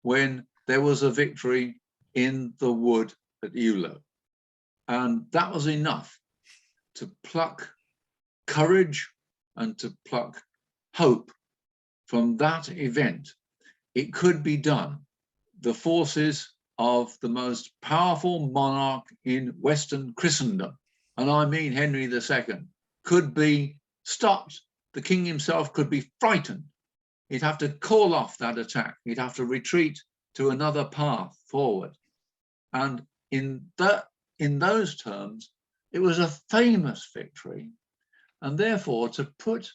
when there was a victory in the wood at Llywelyn, and that was enough to pluck courage and to pluck hope from that event. It could be done. The forces of the most powerful monarch in Western Christendom, and I mean Henry II, could be stopped. The king himself could be frightened. He'd have to call off that attack. He'd have to retreat to another path forward. And in those terms, it was a famous victory. And therefore, to put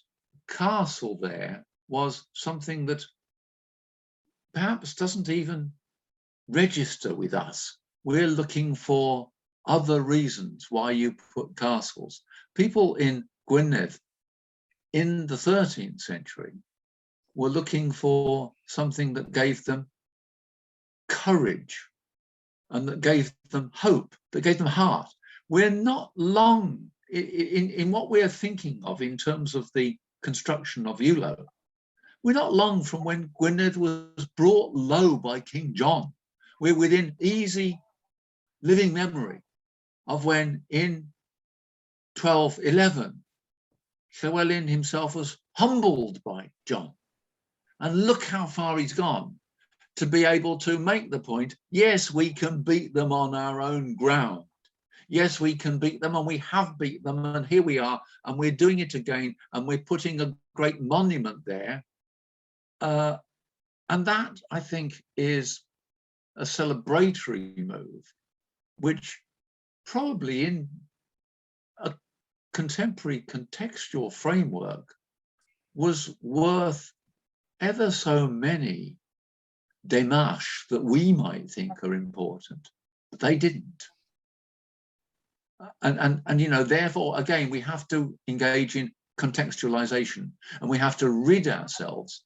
castle there was something that perhaps doesn't even register with us. We're looking for other reasons why you put castles. People in Gwynedd in the 13th century were looking for something that gave them courage and that gave them hope, that gave them heart. We're not long in what we're thinking of in terms of the construction of Llywelyn. We're not long from when Gwynedd was brought low by King John. We're within easy living memory of when in 1211, Llywelyn himself was humbled by John. And look how far he's gone to be able to make the point, yes, we can beat them on our own ground. Yes, we can beat them, and we have beat them, and here we are, and we're doing it again, and we're putting a great monument there. And that, I think, is a celebratory move, which probably in a contemporary contextual framework was worth ever so many démarches that we might think are important, but they didn't. And you know, therefore, again, we have to engage in contextualization, and we have to rid ourselves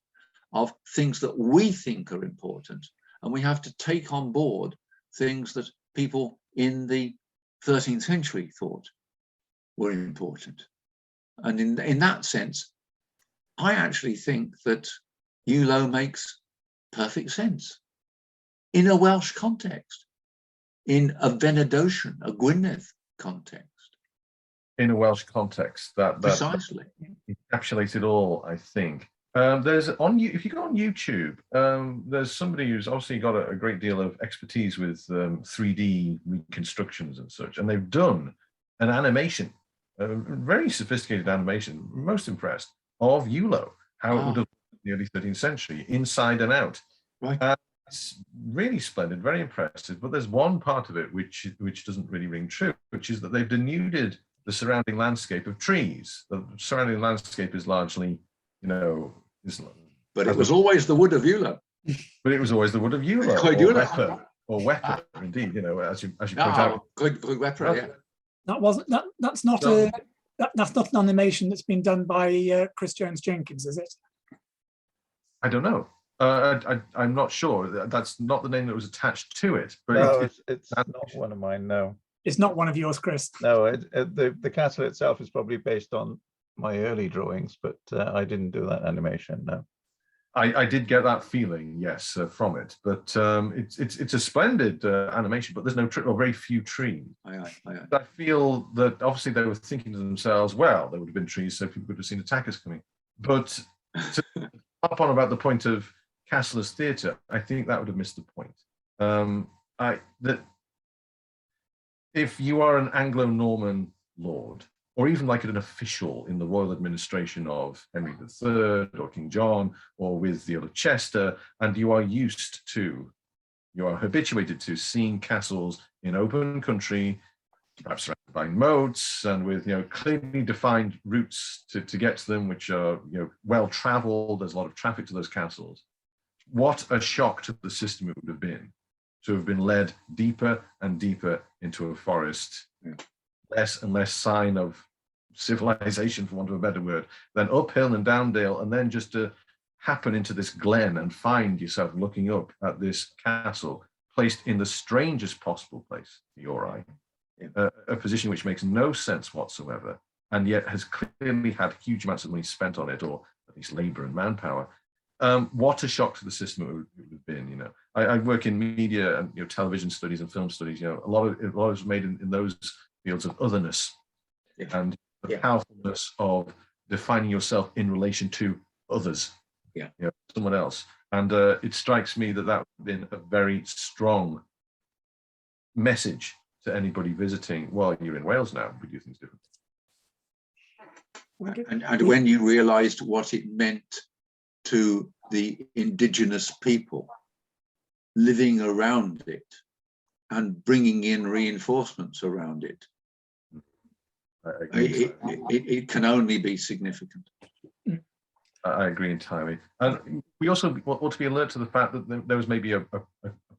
of things that we think are important, and we have to take on board things that people in the 13th century thought were important. And in that sense, I actually think that Llywelyn makes perfect sense in a Welsh context, in a Venedosian, a Gwynedd context. In a Welsh context, that Precisely encapsulates it all, I think. There's if you go on YouTube, there's somebody who's obviously got a great deal of expertise with 3D reconstructions and such, and they've done an animation, a very sophisticated animation, most impressed, of Llywelyn, how it would have been in the early 13th century, inside and out. right. It's really splendid, very impressive, but there's one part of it which doesn't really ring true, which is that they've denuded the surrounding landscape of trees. The surrounding landscape is largely, you know, But it was always the wood of Llywelyn. But it was always the wood of Llywelyn, or Wepa, indeed, you know, as you point out. Good Wepa, yeah. That's not an animation that's been done by Chris Jones Jenkins, is it? I don't know. I'm not sure. That's not the name that was attached to it. But no, it's not one of mine. No, it's not one of yours, Chris. No, the castle itself is probably based on my early drawings, but I didn't do that animation. No, I did get that feeling, yes, from it. But it's a splendid animation, but there's no or very few trees. I feel that obviously they were thinking to themselves, well, there would have been trees, so people could have seen attackers coming. But to hop on about the point of castle as theatre, I think that would have missed the point. if you are an Anglo-Norman lord, or even like an official in the royal administration of Henry III or King John, or with the Earl of Chester, and you are habituated to seeing castles in open country, perhaps surrounded by moats and with clearly defined routes to get to them, which are well traveled. There's a lot of traffic to those castles. What a shock to the system it would have been to have been led deeper and deeper into a forest, less and less sign of civilization, for want of a better word, then uphill and down dale, and then just to happen into this glen and find yourself looking up at this castle placed in the strangest possible place for your eye, a position which makes no sense whatsoever, and yet has clearly had huge amounts of money spent on it, or at least labor and manpower. What a shock to the system it would have been. I work in media and television studies and film studies. A lot of it was made in those fields of otherness, and the powerfulness of defining yourself in relation to others, someone else. And it strikes me that that would have been a very strong message to anybody visiting. Well, you're in Wales now, we do things differently. And when you realised what it meant to the indigenous people living around it and bringing in reinforcements around it, it can only be significant. I agree entirely. And we also ought to be alert to the fact that there was maybe a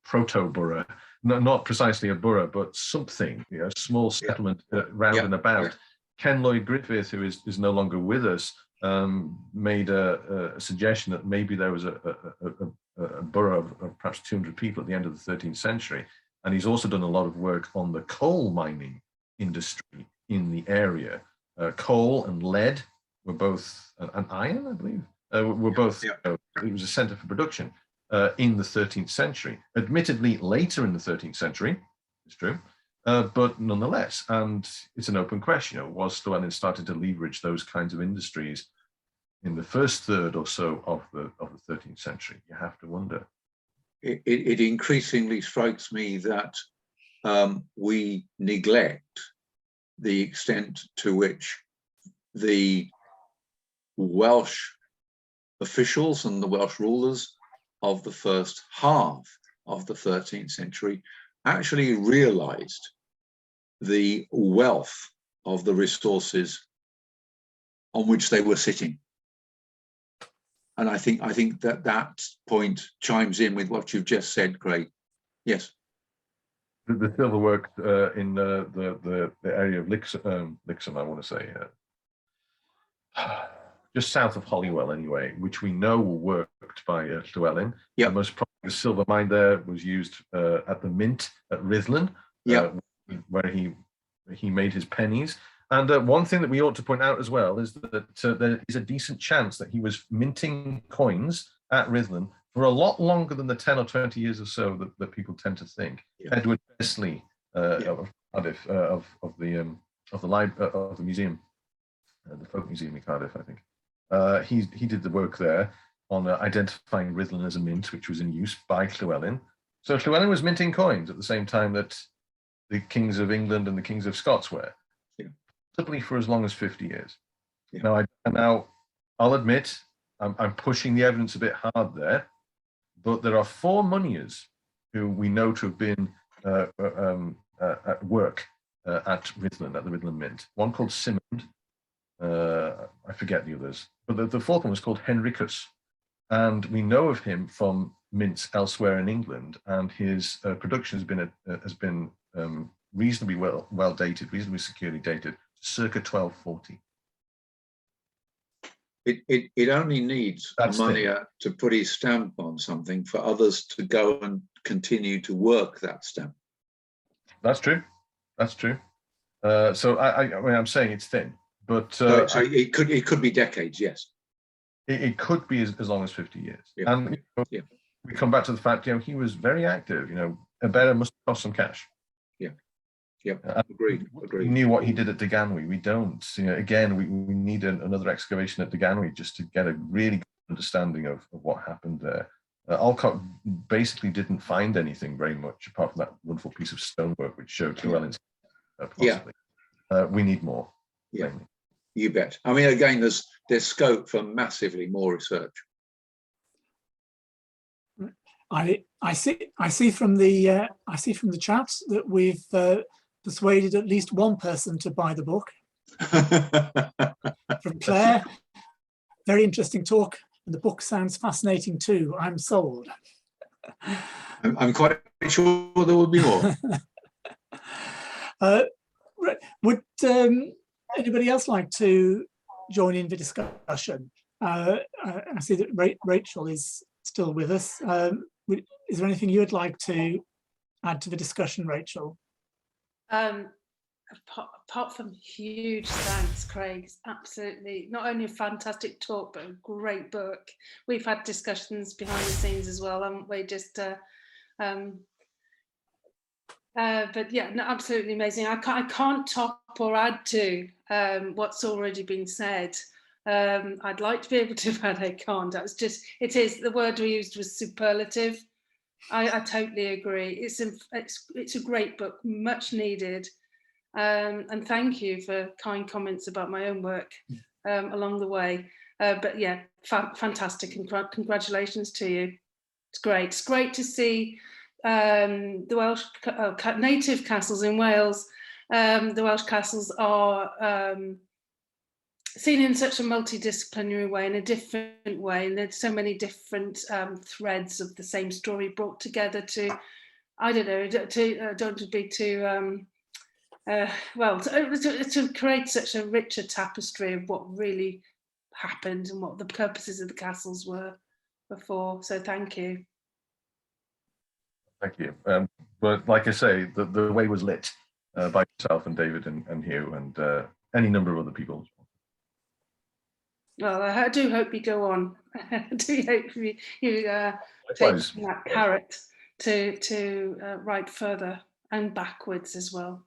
proto borough, not precisely a borough, but something, a small settlement round and about. Ken Lloyd Griffith, who is no longer with us, made a suggestion that maybe there was a borough of perhaps 200 people at the end of the 13th century. And he's also done a lot of work on the coal mining industry in the area. Coal and lead were both, and iron, I believe, were both, it was a center for production in the 13th century. Admittedly, later in the 13th century, it's true, but nonetheless, and it's an open question, was Llywelyn started to leverage those kinds of industries in the first third or so of the 13th century? You have to wonder. It increasingly strikes me that we neglect the extent to which the Welsh officials and the Welsh rulers of the first half of the 13th century actually realized the wealth of the resources on which they were sitting. And I think that point chimes in with what you've just said, Craig. Yes. The silver work in the area of Lixham, I want to say, just south of Holywell anyway, which we know were worked by Llywelyn. Yeah. Most probably the silver mine there was used at the mint at Rhuddlan, where he made his pennies. And one thing that we ought to point out as well is that there is a decent chance that he was minting coins at Rhuddlan for a lot longer than the 10 or 20 years or so that people tend to think. Edward Besley of Cardiff, of the museum, the Folk Museum in Cardiff, I think. He did the work there on identifying Rhuddlan as a mint, which was in use by Llywelyn. So Llywelyn was minting coins at the same time that the kings of England and the kings of Scots were, possibly for as long as 50 years. Now, I'll admit, I'm pushing the evidence a bit hard there, but there are 4 moneyers who we know to have been at work at Rhuddlan, at the Rhuddlan Mint. One called Simond, I forget the others, but the fourth one was called Henricus. And we know of him from mints elsewhere in England, and his production has been reasonably well dated, reasonably securely dated, circa 1240. It only needs a moneyer to put his stamp on something for others to go and continue to work that stamp. That's true. That's true. So I mean, I'm saying it's thin, but so it could be decades. Yes, it could be as long as 50 years. And we come back to the fact, he was very active. A bearer must cost some cash. Agreed. We knew what he did at Deganwy. We don't. Again, we need another excavation at Deganwy just to get a really good understanding of what happened there. Alcott basically didn't find anything very much apart from that wonderful piece of stonework which showed Llywelyn's possibly. We need more. Yeah, you bet. I mean, again, there's scope for massively more research. I see from the chat that we've persuaded at least one person to buy the book. From Claire, very interesting talk, and the book sounds fascinating too. I'm sold. I'm quite sure there will be more. Would anybody else like to join in the discussion? I see that Rachel is still with us. Is there anything you would like to add to the discussion, Rachel? Apart from huge thanks, Craig, it's absolutely not only a fantastic talk, but a great book. We've had discussions behind the scenes as well, haven't we? Just but yeah, no, absolutely amazing. I can't top or add to what's already been said. I'd like to be able to, but I can't. That's just, it is, the word we used was superlative. I totally agree. It's a great book, much needed. And thank you for kind comments about my own work along the way. But yeah, fantastic, and congratulations to you. It's great. It's great to see the Welsh native castles in Wales. The Welsh castles are seen in such a multidisciplinary way, in a different way, and there's so many different threads of the same story brought together to, I don't know, don't be too well, to create such a richer tapestry of what really happened and what the purposes of the castles were before. So thank you. Thank you. But like I say, the way was lit by yourself and David and Hugh and any number of other people. Well, I do hope you go on. I do hope you take that carrot to write further and backwards as well.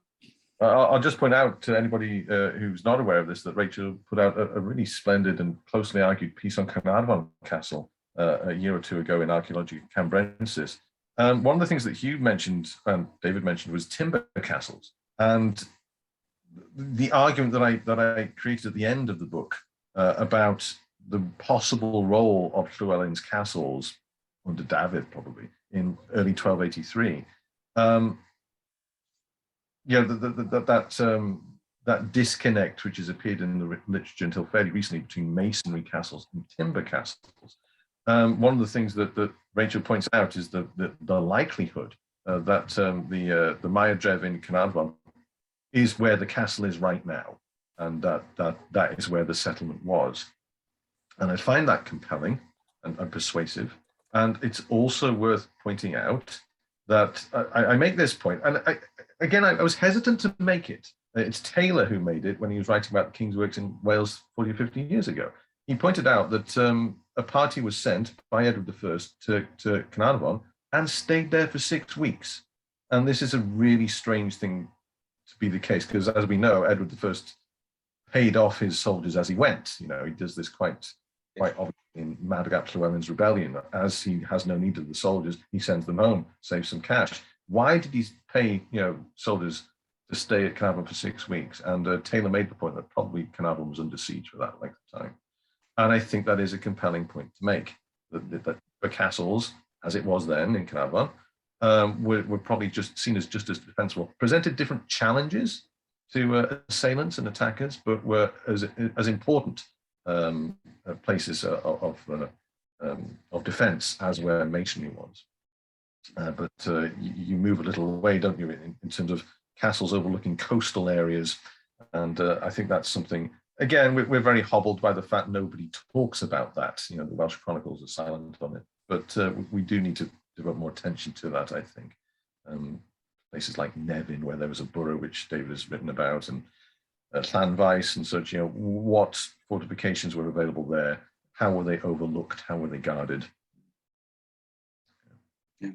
I'll just point out to anybody who's not aware of this that Rachel put out a really splendid and closely argued piece on Caernarfon Castle a year or two ago in Archaeologia Cambrensis. One of the things that Hugh mentioned and David mentioned was timber castles, and the argument that I created at the end of the book about the possible role of Llywelyn's castles under David, probably in early 1283. Yeah, that disconnect which has appeared in the literature until fairly recently between masonry castles and timber castles. One of the things that Rachel points out is the likelihood that the Maiadref in Caernarfon is where the castle is right now, and that is where the settlement was. And I find that compelling and persuasive. And it's also worth pointing out that I make this point, and I was hesitant to make it. It's Taylor who made it when he was writing about the King's works in Wales 40 or 50 years ago. He pointed out that a party was sent by Edward I to Caernarfon and stayed there for 6 weeks. And this is a really strange thing to be the case, because as we know, Edward I paid off his soldiers as he went. You know, he does this quite obviously in Madog Llywelyn's rebellion. As he has no need of the soldiers, he sends them home, saves some cash. Why did he pay, soldiers to stay at Caernarfon for 6 weeks? And Taylor made the point that probably Caernarfon was under siege for that length of time. And I think that is a compelling point to make, that the castles, as it was then in Caernarfon, were probably just seen as just as defensible, presented different challenges to assailants and attackers, but were as important places of defense as where masonry was. But you move a little away, don't you, in terms of castles overlooking coastal areas. And I think that's something, again, we're very hobbled by the fact nobody talks about that. The Welsh Chronicles are silent on it. But we do need to devote more attention to that, I think. Places like Nevin, where there was a borough which David has written about, and Llanfaes and such, what fortifications were available there, how were they overlooked, how were they guarded? Yeah.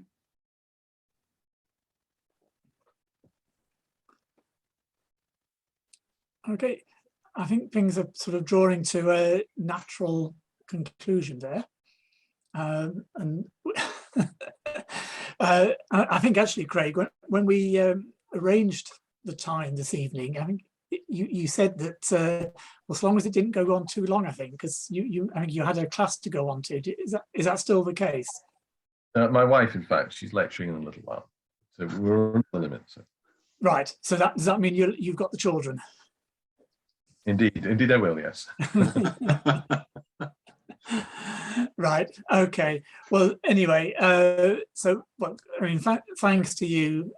Okay, I think things are sort of drawing to a natural conclusion there. And I think actually, Craig, when we arranged the time this evening. I think you said that well, as long as it didn't go on too long, I think, because I think you had a class to go on to. Is that still the case? My wife, in fact, she's lecturing in a little while, so we're on the limit. So. Right. So does that mean you've got the children? Indeed, I will. Yes. Right. Okay. Well, anyway, so well, I mean, thanks to you,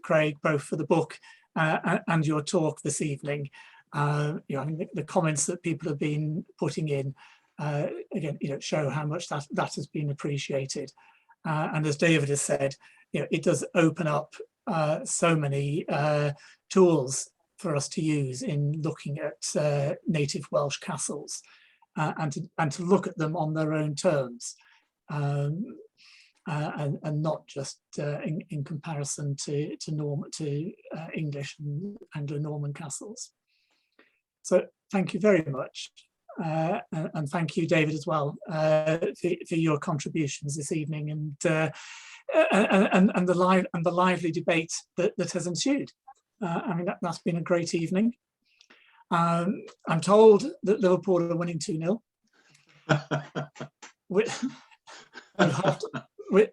Craig, both for the book and your talk this evening. I think the comments that people have been putting in again, show how much that has been appreciated. And as David has said, it does open up so many tools for us to use in looking at native Welsh castles. And to look at them on their own terms, and not just in comparison to English and Anglo-Norman castles. So thank you very much, and thank you, David, as well, for your contributions this evening, and the lively debate that has ensued. I mean, that's been a great evening. I'm told that Liverpool are winning 2-0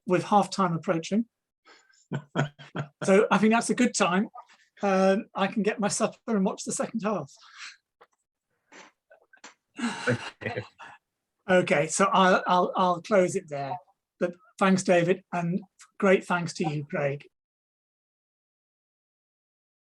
with half time approaching. So I think that's a good time. I can get my supper and watch the second half. Okay, so I'll close it there. But thanks, David, and great thanks to you, Craig.